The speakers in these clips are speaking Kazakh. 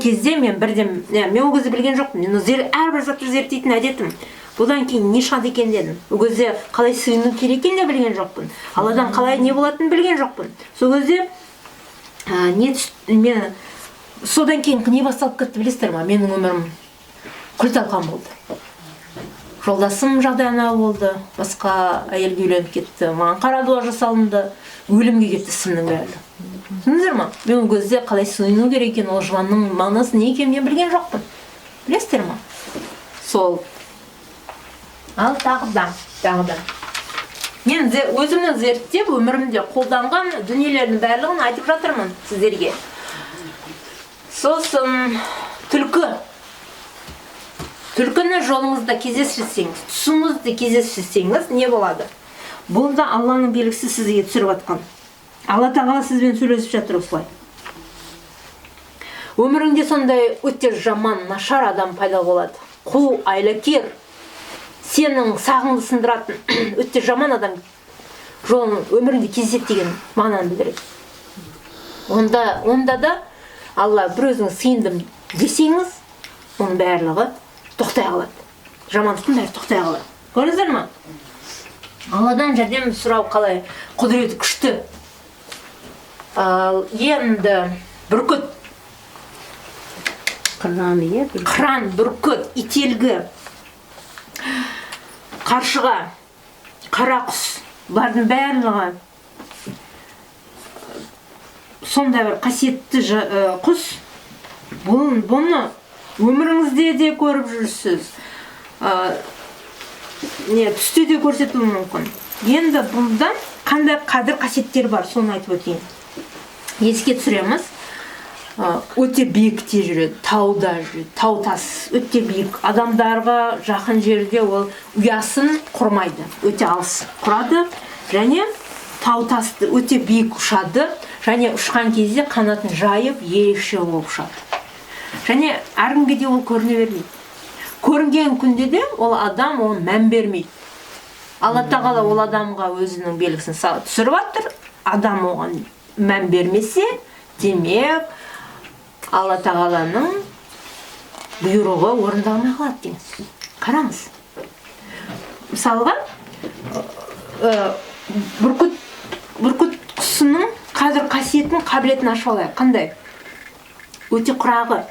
кезде мен бірден мен ол кезде білген жоқпын. Мен әрбір затты зерттейтін әдетім. Бұдан кейін не шығады екен дедім. Ол кезде қалай сыйыну керек екенін де білген жоқпын. Алладан қалай не болатынын білген жоқпын. Сол кезде мен содан кейін не басталып кетті білесіздер ма? Менің өмірім күл-талқан болды. Жолдасым жағдайына болды, басқа әйелге үйленіп кетті, маған қара дуа жасалынды, өлімге кетті ісімнің бәрі. Түсіндіңіздер ма? Мен ол кезде қалай сыйыну керек екенін, ол жуанның мағынасы не екенін мен білген жоқпын. Білесіздер ма? Сол. Ал тағы да. Мен өзімнің зерттеп, өмірімде қолданған дүниелердің барлығын айтып жатырмын сіздерге. Сосын түлкіні жолыңызда кездестірсеңіз, тұсыңызда кездестірсеңіз, не болады? Бұл да Алланың белгісі сізге түсіріп атқан. Алла тағала сізбен сөйлесіп жатыр осылай. Өміріңде сондай өте жаман, нашар адам пайда болады. Қу, айлакер, сенің сағыңды сындыратын өте жаман адам жолын өміріңде кездеседі деген мағынаны білдіреді. Онда да Алла бір өзіңіз сыйындым десеңіз, оның барлығы тоқтай қалады. Жамандықтың бәрі тоқтай қалады. Көрдіңіздер ме? Алладан жәрдем сұрау қалай құдіреті күшті. Енді бүркіт, қыран, бүркіт, ителгі, қаршыға, қара құс, бұлардың барлығы сондай бір қасиетті құс. Бұны өміріңізде де көріп жүрсіз, түсте де көрсетуі мүмкін. Енді бұлдан қандай қадір қасиеттер бар, соны айтып өтейін. Еске түсіреміз, өте биікте жүреді, тауда жүреді, тау тас өте биік. Адамдарға жақын жерде ол ұясын құрмайды, өте алыс құрады, және тау тасты өте биік ұшады, және ұшқан кезде қанатын жайып, ерекше болып ұшады. Және әркімге де ол көріне бермейді. Көрінген күнде де ол адам оған мән бермейді. Алла тағала ол адамға өзінің белгісін түсіріп жатыр. Адам оған мән бермесе, демек Алла тағаланың бұйрығы орындалмай қалады деңіз. Қараңыз. Мысалға, бүркіт құсының қадір қасиетін, қабілетін ашып алайық. Қандай? Өте құрағы.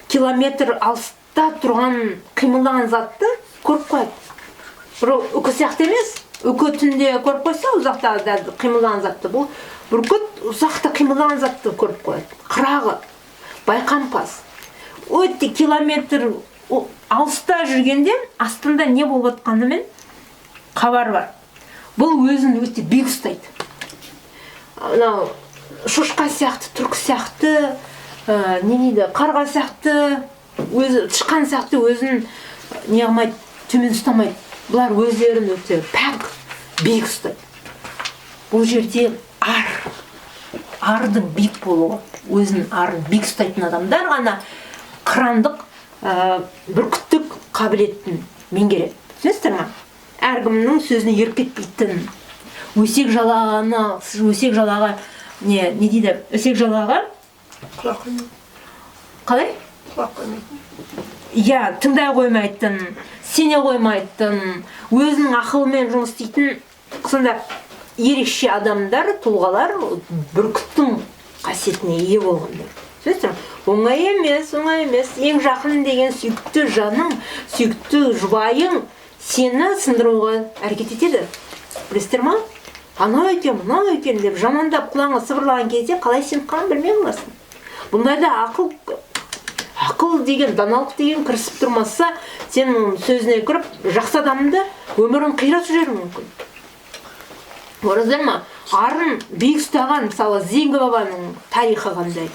Километр алыста тұрған қимылдаған затты көріп қояды. Бір үкі сияқты емес. Үкі түнде көріп қойса, ұзақта қимылдаған затты. Бұл бүркіт ұзақта қимылдаған затты көріп қояды. Қырағы, байқампаз. Өте километр алыста жүргенде астында не болып жатқанымен хабар бар. Бұл өзін өте биік ұстайды. Шошқа сияқты, түркі сияқты, қарға сияқты, тышқан сияқты өзін не қылмайды, төмен ұстамайды. Бұлар өздерін өте пәк, биік ұстайды. Бұл жерде ардың биік болуы, өзінің арын биік ұстайтын адамдар ғана қырандық, бүркіттік қабілетін меңгереді. Түсінесіздер ме? Әркімнің сөзіне еріп кетпейтін, өсек жалаға не дейді? Өсек жалаға қалай? Иә, тыңдай қоймайтын, сене қоймайтын, өзінің ақылымен жұмыс істейтін сонда ерекше адамдар, тұлғалар бүркіттің қасиетіне ие болғандар. Сөйтсем, оңай емес. Ең жақын деген сүйікті жаның, сүйікті жұбайың сені сындыруға әрекет етеді. Білесіздер ма? Анау екен, мынау екен деп жамандап құлағыңа сыбырлаған кезде қалай сен қанын білмей қаласың. Бұндайда ақыл деген, даналық деген кірісіп тұрмаса, сен сөзіне кіріп, жақсы адамды өмірін қиратып жіберуі мүмкін. Көрдіңіздер ма? Арын биік ұстаған, мысалы, Зеңгі бабаның тарихы қандай.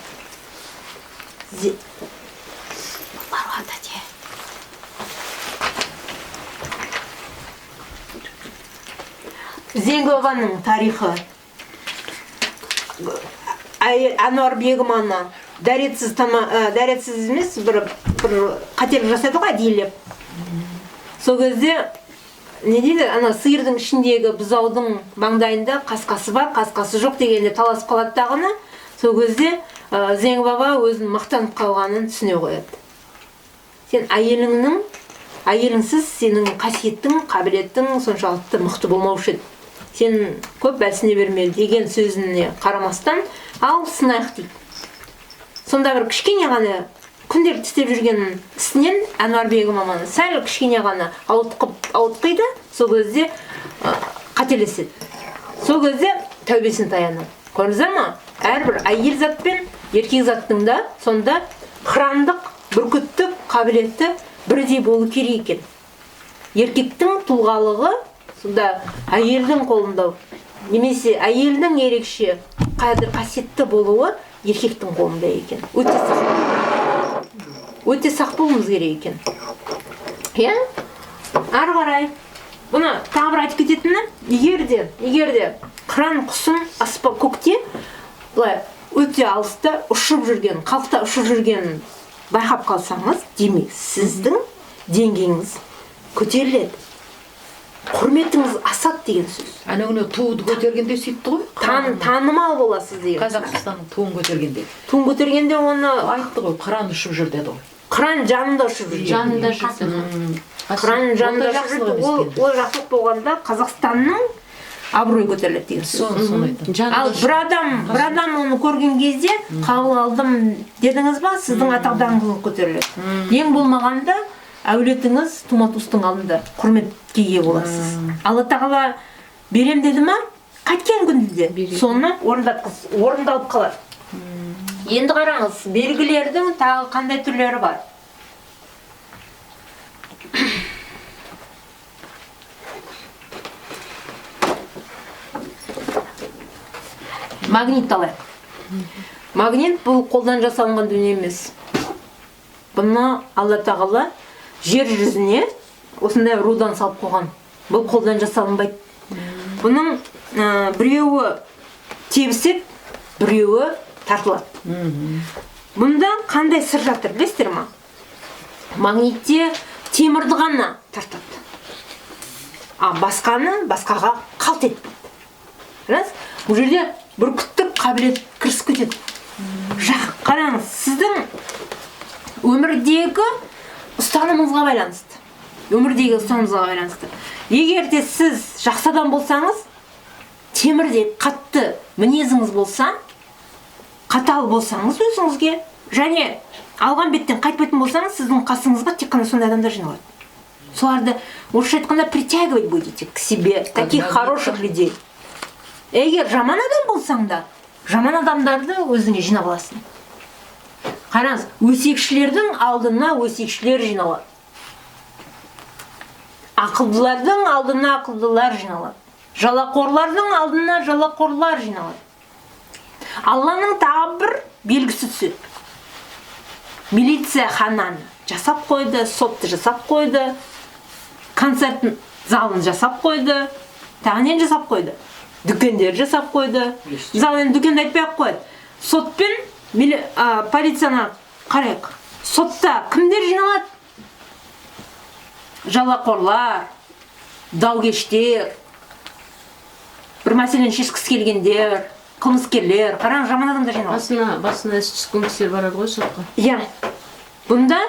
Зеңгі бабаның тарихы. Ануар бегім ана дәретсіз емес, бір қателік жасайды ғой, әдейілеп. Сол кезде не дейді, ана сиырдың ішіндегі бұзаудың маңдайында қасқасы бар, қасқасы жоқ дегенде таласып қалады дағыны. Сол кезде Зең баба өзін мақтанып қалғанын түсіне қояды. Сен әйеліңсіз сенің қасиеттің, қабілеттің соншалықты мықты болмаушы еді. Сен көп бәлсіне берме деген сөзіне қарамастан, ал сынайық дейді. Сонда бір кішкене ғана күнделікті істеп жүрген ісінен Әнуарбегім маманы сәл кішкене ғана ауытқиды, сол кезде қателеседі. Сол кезде тәубесін таянады. Көрдіңіздер ма? Әрбір әйел зат пен еркек заттың да сонда қырандық, бүркіттік қабілеті бірдей болу керек екен. Еркектің тұлғалығы сонда әйелдің қолында, немесе әйелдің ерекше қасиетті болуы еркектің қолында екен. Өте сақ болуымыз керек екен. Иә? Ары қарай. Бұны тағы бір айтып кететіні, егер де қыран құсын аспан көкте былай өте алыста ұшып жүрген, қалықта ұшып жүрген байқап қалсаңыз, демек сіздің деңгейіңіз көтеріледі. Құрметіңіз асады деген сөз. Әнеуіне туды көтергенде сөйтті ғой. Танымал боласыз деген. Қазақстанның туын көтергенде. Туын көтергенде оны айтты ғой, қыран ұшып жүр деді ғой. Қыран жанында ұшып жүр. Жанында жүрді. Қыран жанында ұшып жүрді. Ол жақсылық болғанда Қазақстанның абыройы көтеріледі деген сөз. Ал бір адам оны көрген кезде қабыл алдым дедіңіз ба, сіздің атақ даңқыңыз көтеріледі. Ең болмағанда әулетіңіз тума-туыстың алдында құрметке ие боласыз. Алла тағала берем деді ма, қайткен күнде де соны орындалып қалады. Енді қараңыз, белгілердің тағы қандай түрлері бар? Магнит алайық. Магнит бұл қолдан жасалынған дүние емес. Бұны Алла тағала жер жүзіне осындай рудан салып қойған. Бұл қолдан жасалынбайды. Бұның біреуі тебісіп, біреуі тартылады. Бұнда қандай сыр жатыр, білесіздер ма? Магнитте темірді ғана тартады. Басқаны басқаға қалт етпейді. Бұл жерде бүркіттік қабілет кірісіп кетеді. Қараңыз, сіздің өмірдегі ұстанымыңызға байланысты. Егер де сіз жақсы адам болсаңыз, темірдей қатты мінезіңіз болса, қатал болсаңыз өзіңізге, және алған беттен қайтпайтын болсаңыз, сіздің қасыңызға тек қана сондай адамдар жиналады. Соларды орысша айтқанда притягивать будете к себе таких хороших людей. Егер жаман адам болсаң да, жаман адамдарды өзіңе жинап аласың. Қараңыз, өсекшілердің алдына өсекшілер жиналады. Ақылдылардың алдына ақылдылар жиналады. Жалақорлардың алдына жалақорлар жиналады. Алланың тағы бір белгісі түседі. Милиция хананы жасап қойды, сотты жасап қойды, концерт залын жасап қойды, тағы не жасап қойды? Дүкендер жасап қойды. Зал енді дүкенді айтпай-ақ қойды. Сотпен полицияны қарайық. Сотта кімдер жиналады? Жалақорлар, даугештер, бір мәселені шешкісі келгендер, қылмыскерлер, қараң жаман адамдар жиналады. Басына іс түскен кісілер барады ғой сотқа. Иә. Бұнда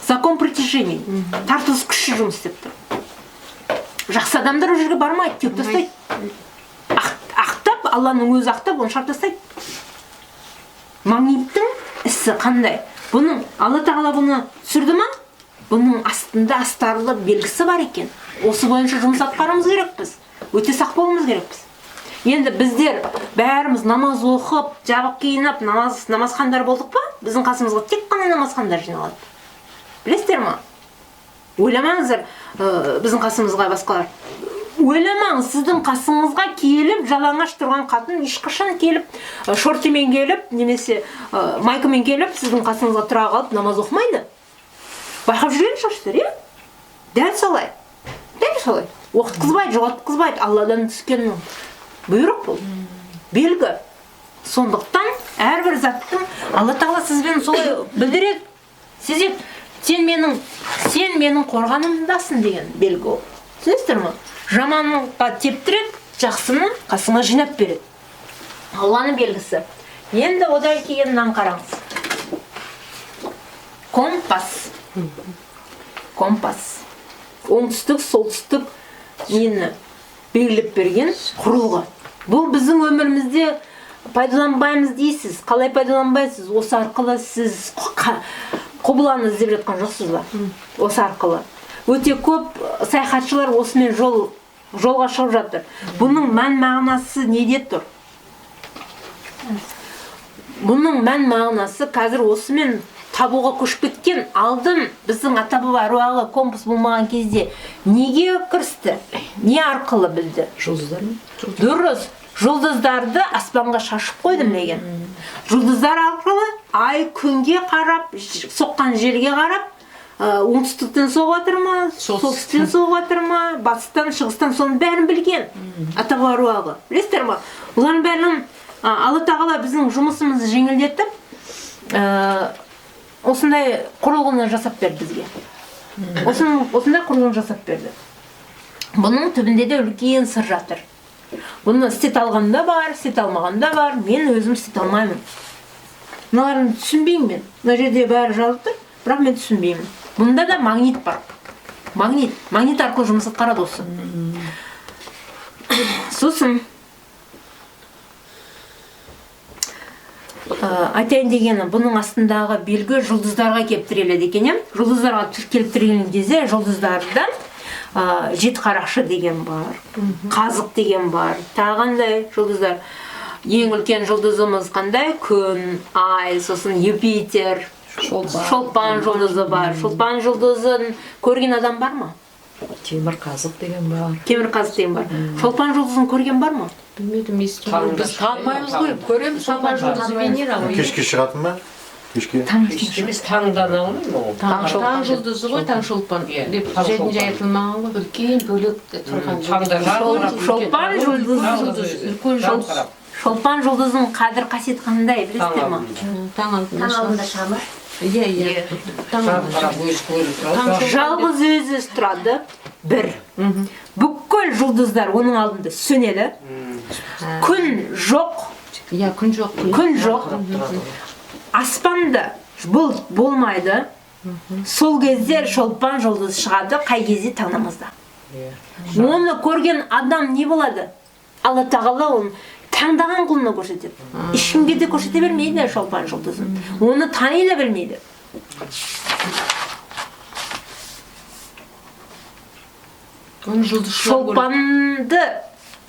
закон притяжения, тартылыс күші жұмыс істеп тұр. Жақсы адамдар ол жерге бармайды, теуіп тастайды. Ақтап, Алланың өзі ақтап, оны шарт тастайды. Магниттің ісі қандай? Бұның Алла тағала бұны түсірді ма? Бұның астында астарлы белгісі бар екен. Осы бойынша жұмыс атқаруымыз керекпіз. Өте сақ болуымыз керекпіз. Енді біздер бәріміз намаз оқып, жабық киініп, намазхандар болдық па? Біздің қасымызға тек қана намазхандар жиналады. Білесіздер ма? Ойламаңыздар, біздің қасымызға басқалар. Ойламаңыз, сіздің қасыңызға келіп, жалаңаш тұрған қатын ешқашан келіп, шортымен келіп, немесе майкамен келіп, сіздің қасыңызға тұра қалып намаз оқымайды. Байқап жүрген шығарсыздар, иә? Дәл солай. Оқытқызбайды, жоғалтқызбайды. Алладан түскен бұйрық бұл. Белгі. Сондықтан әрбір заттың Алла тағала сізбен солай білдіреді. Сезеді, сен менің қорғанымдасың деген белгі ол. Түсінесіздер ме? Жаманға тептіреді, жақсыны қасыңа жинап береді. Алланың белгісі. Енді одан кейін мынаны қараңыз. Компас. Компас. Оңтүстік, солтүстік нені белгілеп берген құрылғы. Бұл біздің өмірімізде пайдаланбаймыз дейсіз. Қалай пайдаланбайсыз? Осы арқылы сіз құбыланы іздеп жатқан жоқсыз ба? Осы арқылы. Өте көп саяхатшылар осымен жолға шығып жатыр. Бұның мән мағынасы неде тұр? Бұның мән мағынасы қазір осымен табуға көшіп кеткен. Алдын біздің ата-баба әруағы компас болмаған кезде неге кірісті? Не арқылы білді? Жұлдыздар ма? Дұрыс. Жұлдыздарды аспанға шашып қойды деген. Жұлдыздар арқылы ай күнге қарап, соққан жерге қарап, оңтүстіктен соғып жатыр ма, солтүстіктен соғып жатыр ма, батыстан, шығыстан, соның бәрін білген. Ата-баба әруағы. Білесіздер ме? Олардың бәрін Алла тағала біздің жұмысымызды жеңілдетіп, осындай құрылғыны жасап берді бізге. Осындай құрылғыны жасап берді. Бұның түбінде де үлкен сыр жатыр. Бұны істете алғанда бар, істете алмағанда бар. Мен өзім істете алмаймын. Мыналарын түсінбеймін мен. Мына жерде бәрі жазып тұр, бірақ мен түсінбеймін. Бұнда да магнит бар. Магнит арқылы жұмыс атқарады осы. Сосын айтайын дегені, бұның астындағы белгі жұлдыздарға келіп тіреледі екен. Жұлдыздарға келіп тірелген кезде жұлдыздардан жеті қарақшы деген бар, қазық деген бар. Тағандай жұлдыздар. Ең үлкен жұлдызымыз қандай? Күн, ай, сосын Юпитер, шолпан жұлдызы бар. Шолпан жұлдызын көрген адам бар ма? Темір қазық деген бар. Темір қазық деген бар. Шолпан жұлдызын көрген бар ма? Білмедім, естімедім. Біз танымаймыз ғой, көреміз. Шолпан жұлдызы Венера ғой. Кешке шығатын ба? Кешке? Емес таңдан алмаймын ол. Таң жұлдызы ғой, таң шолпан деп жердің жай айтылмаған ғой. Үлкен бөлек тұрған Шолпан жұлдызы. Шолпан жұлдызының қадір қасиеті қандай, білесіздер ма? Таң алдында шамы. Иә. Жалғыз өзі тұрады, бір. Бүкіл жұлдыздар оның алдында сөнеді. Күн жоқ. Иә, күн жоқ. Күн жоқ. Аспанда болмайды. Сол кезде шолпан жұлдыз шығады, қай кезде? Таң намазда. Оны көрген адам не болады? Алла тағала оны таңдаған құлына көрсетеді. Ешкімге де көрсете бермейді шолпан жұлдызын. Оны тани да білмейді.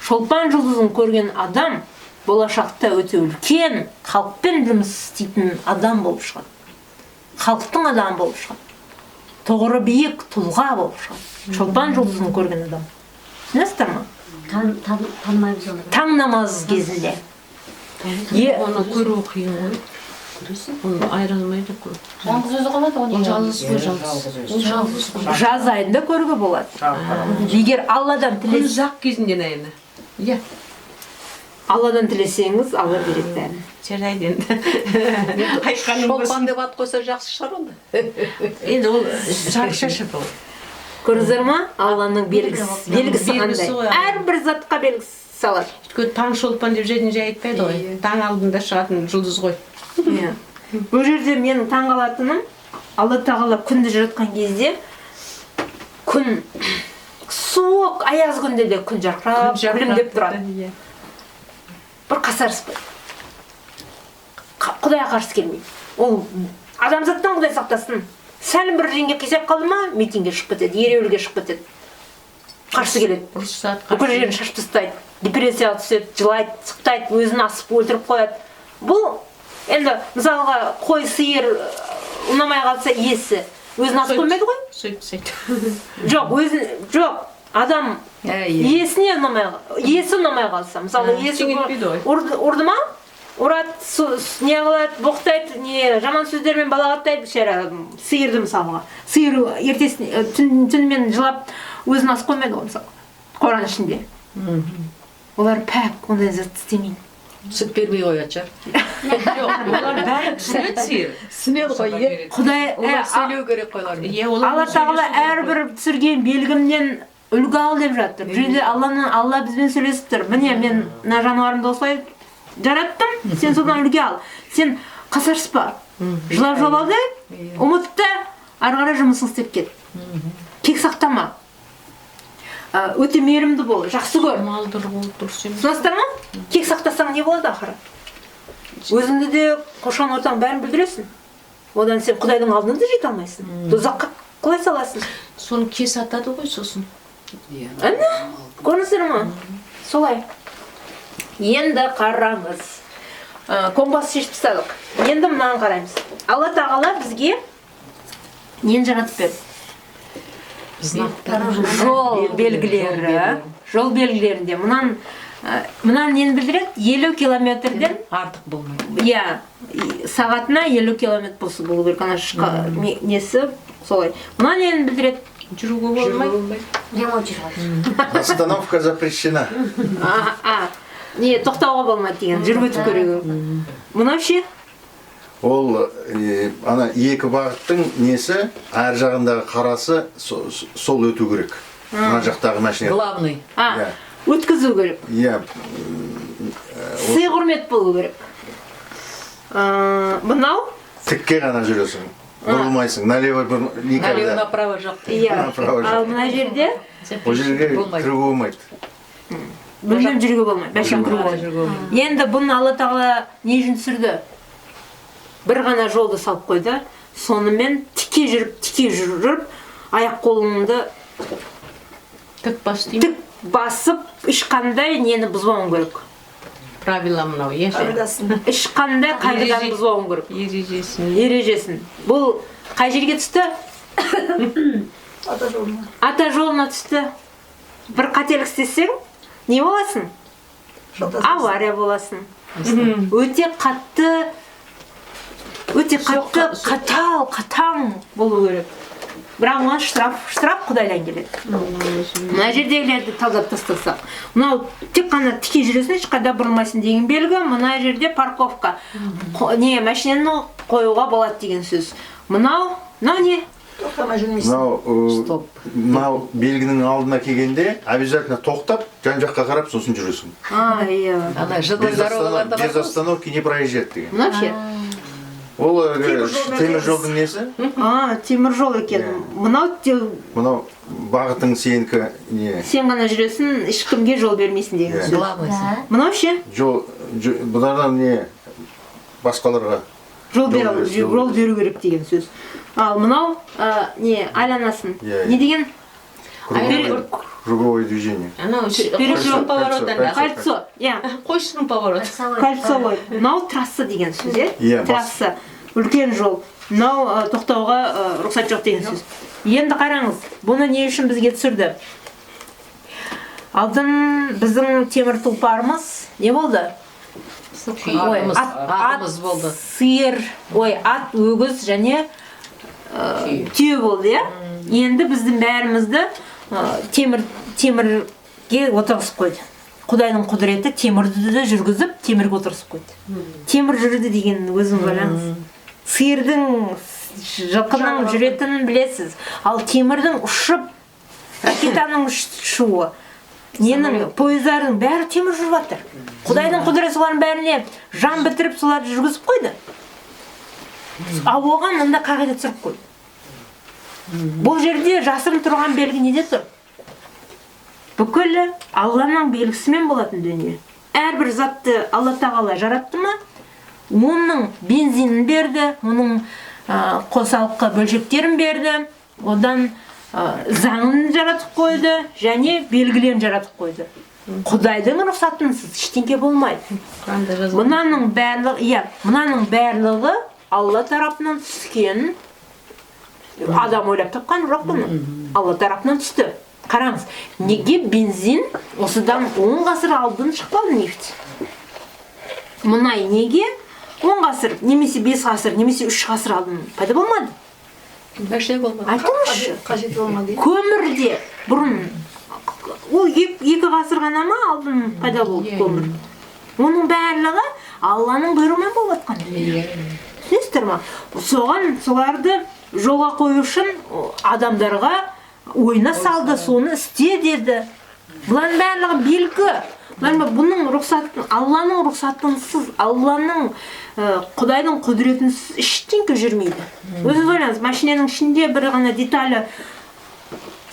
Шолпан жұлдызын көрген адам болашақта өте үлкен халықпен жұмыс істейтін адам болып шығады. Халықтың адамы болып шығады. Тұғыры биік тұлға болып шығады. Шолпан жұлдызын көрген адам. Түсінесіздер ма? Танымаймыз оны. Таң намаз кезінде. Оны көру қиын ғой. Оны айырылмайды көру. Жалғыз өзі қалады оны. Ол жалғыз ғой, жалғыз. Жаз айында көруге болады. Егер Алладан Күн тілесеңіз, жақ кезінде найыны. Иә. Алладан тілесеңіз, Алла береді бәрін. Жарайды енді. Шолпан деп ат қойса жақсы шығар онда. Енді ол жарық шашып ол. Көрдіңіздер ма? Алланың белгісі қандай. Әрбір затқа белгісі салады. Өйткені таң шолпан деп жерден жай айтпайды ғой. Таң алдында шығатын жұлдыз ғой. Бұл жерде менің таң қалатыным, Алла тағала күнді жаратқан кезде күн суық аяз күнде де күн жарқырап, күлімдеп тұрады. Бір қасарыспайды. Құдайға қарсы келмейді. Ол адамзаттан Құдай сақтасын. Сәл бір жерге қисап қалды ма, митингге шығып кетеді, ереуілге шығып кетеді. Қарсы келеді. Бүкіл жерін шашып тастайды. Депрессияға түседі, жылайды, сықтайды, өзін асып өлтіріп қояды. Бұл енді мысалға қой, сиыр ұнамай қалса иесі өзін асып қоймайды ғой? Сөйтіп. Жоқ, адам иесіне иесі ұнамай қалса, мысалы иесі ұрды ма? Ұрады, не қылады, боқтайды, жаман сөздермен балағаттайды, сиырды мысалға. Сиыр түнімен жылап өзін асып қоймайды ғой мысалы. Қоран ішінде. Олар пәк, ондай зат істемейді. Сүт бермей қояды шығар. Олар бәрі түсінеді сиыр. Түсінеді ғой, Құдай сөйлеу керек қой олар. Алла тағала әрбір түсірген белгімнен үлгі ал деп жатыр. Бұл жерде Алла бізбен сөйлесіп тұр. Міне мен мына жануарымды осылай жараттым, сен содан үлгі ал. Сен қасарыспа. Жылап жолауды, ұмытты, ары қарай жұмысын істеп кет. Кек сақтама. Өте мейірімді бол, жақсы көр. Малдыр болып дұрыс емес. Түсінесіздер ма? Кек сақтасаң не болады ақыры? Өзіңді де қоршаған ортаң бәрін білдіресің. Одан сен Құдайдың алдына да жете алмайсың. Тозаққа қалай саласың? Соны кес атады ғой сосын. Әне, көрдіңіздер ма? Солай. Енді қараңыз. Компас шешіп тастадық. Енді мынаны қараймыз. Алла тағала бізге нені жаратып берді? Жол белгілері. Жол белгілерінде мынаны нені білдіреді? 50 километрден Артық болмайды. иә, сағатына 50 километр болса болу керек. Ана несі солай. Мына нені білдіреді? Жүруге болмайды. Прямо жүріп. Остановка запрещена. Не, тоқтауға болмайды деген. Жүріп өтіп көрегі. Мынау ше? Ол ана екі бағыттың несі, әр жағындағы қарасы сол өту керек. Мына жақтағы машина. Главный. Өткізу керек. Иә. Сый құрмет болу керек. Мынау? Тікке ғана жүресің. Бұрылмайсың. Налево Налево никогда. направо жоқ. Иә. Направо Ал жоқ. мына жерде Ол жерге кіруге болмайды. мүлдем жүруге болмайды. Бәшен жүруге болмайды. Енді бұны Алла тағала не үшін түсірді? Бір ғана жолды салып қойды. Сонымен тіке жүріп, аяқ қолыңды Тік бас деймін. тік басып, ешқандай нені бұзбауың керек. Правила мынау, еш. Ешқандай қағиданы бұзбауың керек. Ережесін. Ережесін. Бұл қай жерге түсті? Ата жолына түсті. Бір қателік істесең, не боласың? Авария боласың. Өте қатаң болу керек. Бірақ оған штраф Құдайдан келеді. Мына жердегілерді талдап тастасақ. Мынау тек қана тіке жүресің, ешқайда бұрылмайсың деген белгі. Мына жерде парковка. Машинаны қоюға болады деген сөз. Мынау не? Мынау белгінің алдына келгенде обязательно тоқтап, жан-жаққа қарап, сосын жүресің. Иә. Ана жылы дорогаларда Без остановки не проезжать деген. Мынау ше? Ол темір жолдың несі? Темір жол екен. Мынау бағытың сенікі не? Сен ғана жүресің, ешкімге жол бермейсің деген сөз. Главный. Мынау ше? Бұдардан не? Басқаларға Жол беру керек деген сөз. Ал мынау не? Айланасын. Не деген? Круговое движение. Анау перекресток поворотында. Кольцо. Қойшының поворот. Кольцо. Мынау трасса деген сөз, Иә, трасса. Үлкен жол. Мынау тоқтауға рұқсат жоқ деген сөз. Енді қараңыз, бұны не үшін бізге түсірді? Алдын біздің темір тұлпарымыз не болды? Атымыз болды. Сиыр, ат, өгіз және түйе болды, иә? Енді біздің бәрімізді темірге отырғызып қойды. Құдайдың құдіреті темірді де жүргізіп, темірге отырғызып қойды. Темір жүрді деген өзің ойлаңыз. Сиырдың, жылқының жүретінін білесіз. Ал темірдің ұшып, ракетаның ұшуы, пойыздардың бәрі темір жүріп жатыр. Құдайдың құдіреті солардың бәріне жан бітіріп соларды жүргізіп қойды. Ал оған мында қағида түсіріп қойды. Бұл жерде жасырын тұрған белгі неде тұр? Бүкілі Алланың белгісімен болатын дүние. Әрбір затты Алла тағала жаратты ма, оның бензинін берді, оның қосалқы бөлшектерін берді, одан заңын жаратып қойды және белгілерін жаратып қойды. Құдайдың рұқсатынсыз ештеңе болмайды. Мұнаның барлығы Алла тарапынан түскен. Адам ойлап тапқан жоқ бұны. Алла тарапынан түсті. Қараңыз, неге бензин осыдан 10 ғасыр алдын шықпады нефть? Мұнай неге 10 ғасыр, немесе 5 ғасыр, немесе 3 ғасыр алдын пайда болмады? Бәше болмады. Айтыңызшы. Қажет болмады. Көмірде бұрын ол 2 ғасыр ғана ма алдын пайда болды көмір? Оның барлығы Алланың бұйрығымен болып жатқан. Түсінесіздер ма? Соған соларды жолға қою үшін адамдарға ойына салды, соны істе деді. Бұлардың барлығы белгі. Бұның рұқсатын, Алланың рұқсатынсыз, Алланың Құдайдың құдіретінсіз ештеңке жүрмейді. Өзіңіз ойлаңыз, машинаның ішінде бір ғана деталі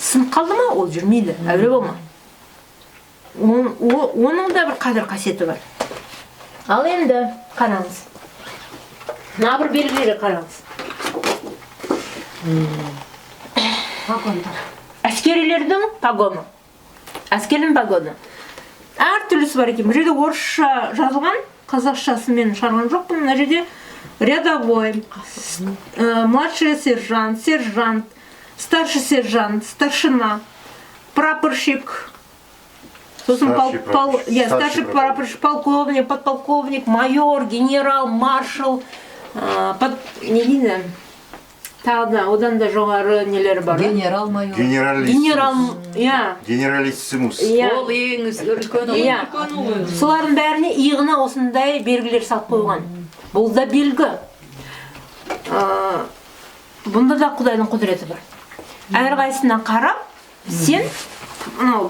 сынып қалды ма, ол жүрмейді, әуре болма. Оның да бір қадір қасиеті бар. Ал енді қараңыз. Мына бір белгілері қараңыз. Әскерилердің погоны. Әскердің погоны. Әр түрлісі бар екен. Бұл жерде орысша жазылған, қазақшасын мен шығарған жоқпын. Мына жерде рядовой, младший сержант, сержант, старший сержант, старшина, прапорщик, сосын старший прапорщик, полковник, подполковник, майор, генерал, маршал, не дейді? Тағы да, одан да жоғары нелер бар. Генерал майор. Генералиссимус. Ол ең үлкен ұлы. Солардың бәріне иығына осындай белгілер салып қойған. Бұл да белгі. Бұнда да Құдайдың құдіреті бар. Әрқайсысына қарап, сен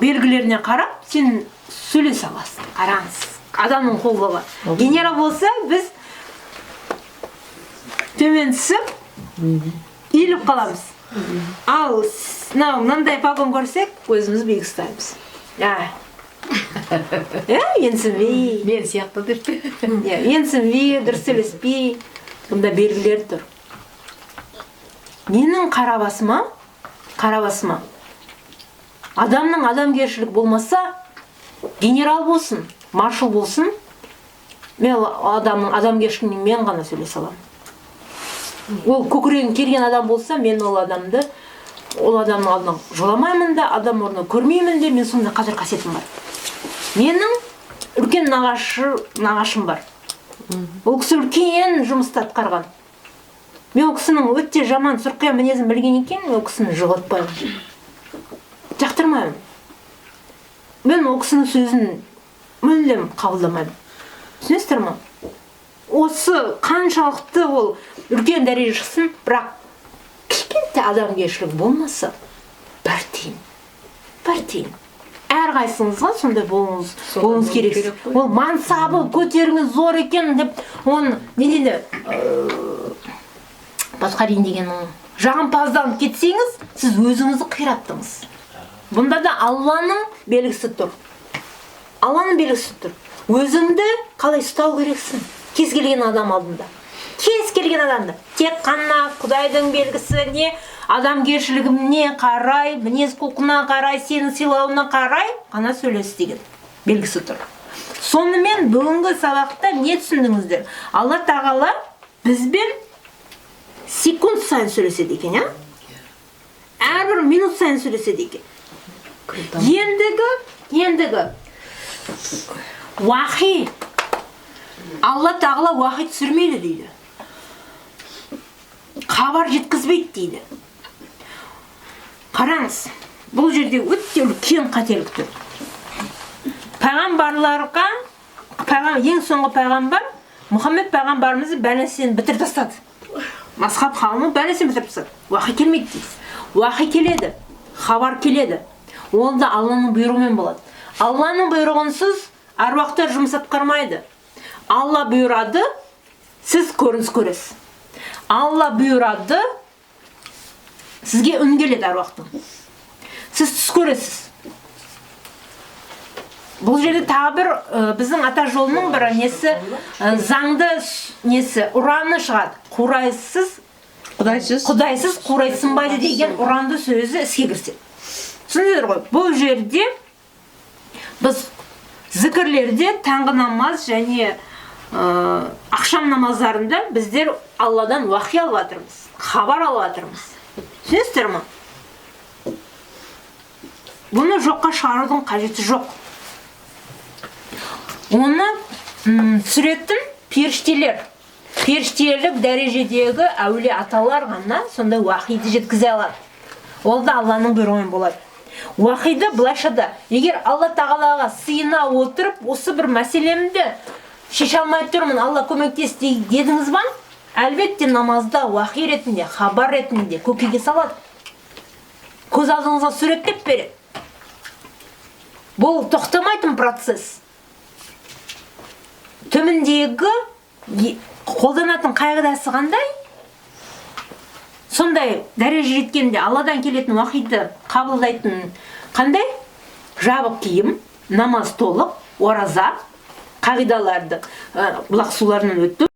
белгілеріне қарап, сен сөйлесе аласың. Қараңыз. Адамның қолы бар. Генерал болса, біз төмен түсіп, иіліп қаламыз. Ал мынандай погон көрсек, өзіміз биік ұстаймыз. Енсінбей. Мен сияқты деп. Енсінбей, дұрыс сөйлеспей. Бұнда белгілер тұр. Менің қарабасыма, адамның адамгершілік болмаса, генерал болсын, маршал болсын, мен адамның адамгершілігінен мен ғана сөйлесе аламын. Ол көкірегін келген адам болса, мен ол адамның алдына жоламаймын да, адам орнына көрмеймін де, мен сонда қадір қасиетім бар. Менің үлкен нағашым бар. Ол кісі үлкен жұмысты атқарған. Мен ол кісінің өте жаман сұрқия мінезін білген екен, ол кісіні жоғалтпаймын. Жақтырмаймын. Мен ол кісінің сөзін мүлдем қабылдамаймын. Түсінесіздер ме? Осы қаншалықты ол үлкен дәреже шықсын, бірақ кішкентай адамгершілік болмаса, бір тиын. Әрқайсыңызға сондай болуыңыз керек. Ол мансабы, көтеріңіз зор екен деп, оны не дейді? Басқа деген жағымпазданып кетсеңіз, сіз өзіңізді қираттыңыз. Бұнда да Алланың белгісі тұр. Өзіңді қалай ұстау керексің? Кез келген адам алдында. Тек қана Құдайдың белгісі не, адамгершілігіне қарай, мінез құлқына қарай, сені сыйлауына қарай, қана сөйлес деген белгісі тұр. Сонымен бүгінгі сабақта не түсіндіңіздер? Алла Тағала бізбен секунд сайын сөйлеседі екен, әрбір минут сайын сөйлеседі екен. Ендігі уахи. Алла Тағала уахи түсірмейді дейді. Хабар жеткізбейді дейді. Қараңыз, бұл жерде өте үлкен қателік тұр. Пайғамбарларға, ең соңғы пайғамбар, Мұхаммед пайғамбарымызды бәлесін бітіріп тастады. Масхаб қауымы бәлесін бітіріп тастады. Уахи келмейді дейді. Уахи келеді, хабар келеді. Ол да Алланың бұйрығымен болады. Алланың бұйрығынсыз аруақтар жұмыс атқармайды. Алла бұйырады, сіз көрініс көресіз. Алла бұйырады, сізге үн келеді аруақтың. Сіз түс көресіз. Бұл жерде тағы бір біздің ата жолының бір несі, заңды несі, ұраны шығады. Құдайсыз қурайсынбайды деген ұранды сөзі іске кірсе. Түсіндіңіздер ғой, бұл жерде біз зікірлерде таңғы намаз және ақшам намаздарында біздер Алладан уахи алып жатырмыз, хабар алып жатырмыз. Түсінесіздер ме? Бұны жоққа шығарудың қажеті жоқ. Оны түсіретін періштелер, періштелік дәрежедегі әулие аталар ғана сонда уахиді жеткізе алады. Ол да Алланың бұйрығымен болады. Уахиді былайша да, егер Алла Тағалаға сыйына отырып, осы бір мәселемді шеше алмай тұрмын, Алла көмектес дедіңіз ба? Әлбетте намазда уахи ретінде, хабар ретінде көкеге салады. Көз алдыңызға суреттеп береді. Бұл тоқтамайтын процесс. Төміндегі қолданатын қағидасы қандай? Сондай дәреже жеткенде Алладан келетін уахиді қабылдайтын қандай? Жабық киім, намаз толық, ораза, қағидаларды, бұлақ суларынан өту,